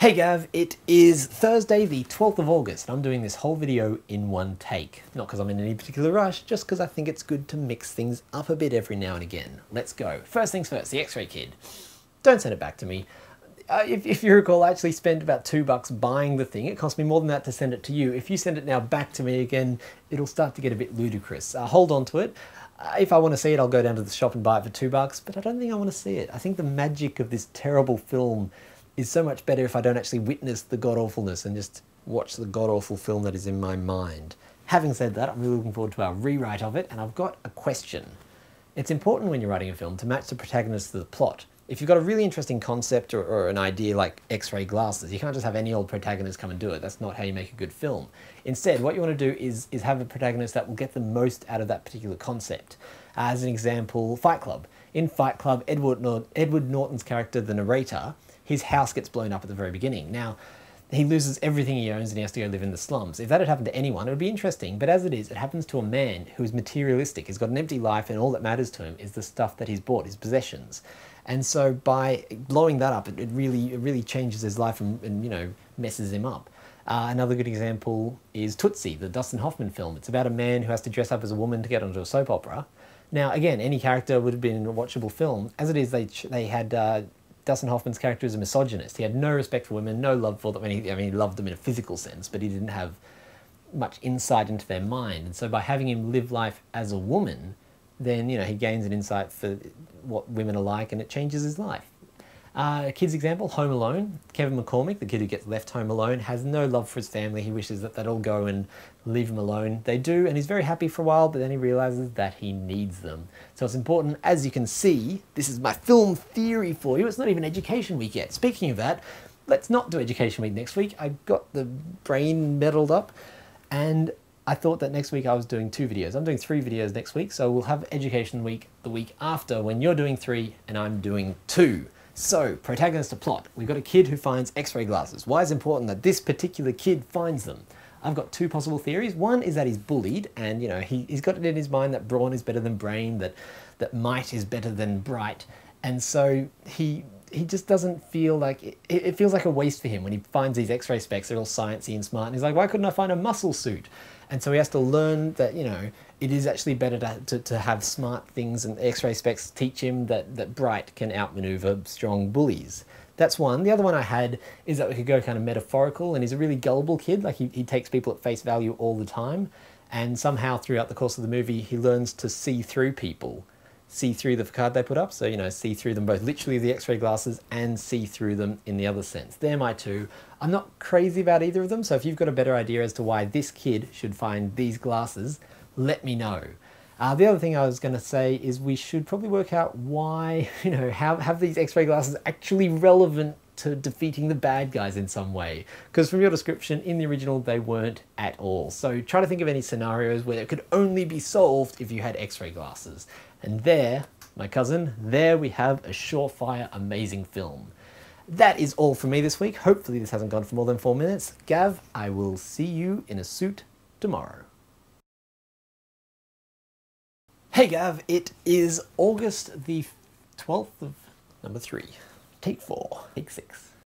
Hey Gav, it is Thursday the 12th of August and I'm doing this whole video in one take. Not because I'm in any particular rush, just because I think it's good to mix things up a bit every now and again. Let's go. First things first, the X-Ray Kid. Don't send it back to me. If you recall, I actually spent about $2 buying the thing. It cost me more than that to send it to you. If you send it now back to me again, it'll start to get a bit ludicrous. Hold on to it. If I want to see it, I'll go down to the shop and buy it for $2, but I don't think I want to see it. I think the magic of this terrible film is so much better if I don't actually witness the god-awfulness and just watch the god-awful film that is in my mind. Having said that, I'm really looking forward to our rewrite of it, and I've got a question. It's important when you're writing a film to match the protagonist to the plot. If you've got a really interesting concept or an idea like X-ray glasses, you can't just have any old protagonist come and do it. That's not how you make a good film. Instead, what you want to do is have a protagonist that will get the most out of that particular concept. As an example, Fight Club. In Fight Club, Edward Norton's character, the narrator, his house gets blown up at the very beginning. Now, he loses everything he owns and he has to go live in the slums. If that had happened to anyone, it would be interesting, but as it is, it happens to a man who is materialistic. He's got an empty life and all that matters to him is the stuff that he's bought, his possessions. And so by blowing that up, it really changes his life and you know, messes him up. Another good example is Tootsie, the Dustin Hoffman film. It's about a man who has to dress up as a woman to get onto a soap opera. Now, again, any character would have been in a watchable film. As it is, they had Dustin Hoffman's character is a misogynist. He had no respect for women, no love for them. I mean, he loved them in a physical sense, but he didn't have much insight into their mind. And so by having him live life as a woman, then, you know, he gains an insight for what women are like and it changes his life. A kid's example, Home Alone. Kevin McCormick, the kid who gets left home alone, has no love for his family. He wishes that they'd all go and leave him alone. They do, and he's very happy for a while, but then he realizes that he needs them. So it's important, as you can see, this is my film theory for you. It's not even Education Week yet. Speaking of that, let's not do Education Week next week. I got the brain muddled up, and I thought that next week I was doing 2 videos. I'm doing 3 videos next week, so we'll have Education Week the week after when you're doing 3 and I'm doing 2. So, protagonist to plot. We've got a kid who finds X-ray glasses. Why is it important that this particular kid finds them? I've got 2 possible theories. One is that he's bullied and, you know, he's got it in his mind that brawn is better than brain, that might is better than bright. And so he just doesn't feel like, it feels like a waste for him when he finds these X-ray specs. They're all sciencey and smart. And he's like, why couldn't I find a muscle suit? And so he has to learn that, you know, it is actually better to have smart things, and X-ray specs teach him that bright can outmaneuver strong bullies. That's one. The other one I had is that we could go kind of metaphorical, and he's a really gullible kid. Like he takes people at face value all the time, and somehow throughout the course of the movie he learns to see through people, see through the facade they put up. So, you know, see through them both literally the X-ray glasses and see through them in the other sense. They're my 2. I'm not crazy about either of them, so if you've got a better idea as to why this kid should find these glasses, let me know. The other thing I was going to say is we should probably work out why, you know, have these X-ray glasses actually relevant to defeating the bad guys in some way. Because from your description, in the original, they weren't at all. So try to think of any scenarios where it could only be solved if you had X-ray glasses. And there, my cousin, there we have a surefire, amazing film. That is all from me this week. Hopefully this hasn't gone for more than 4 minutes. Gav, I will see you in a suit tomorrow. Hey Gav, it is August the 12th of number 3. Take 4. Take 6.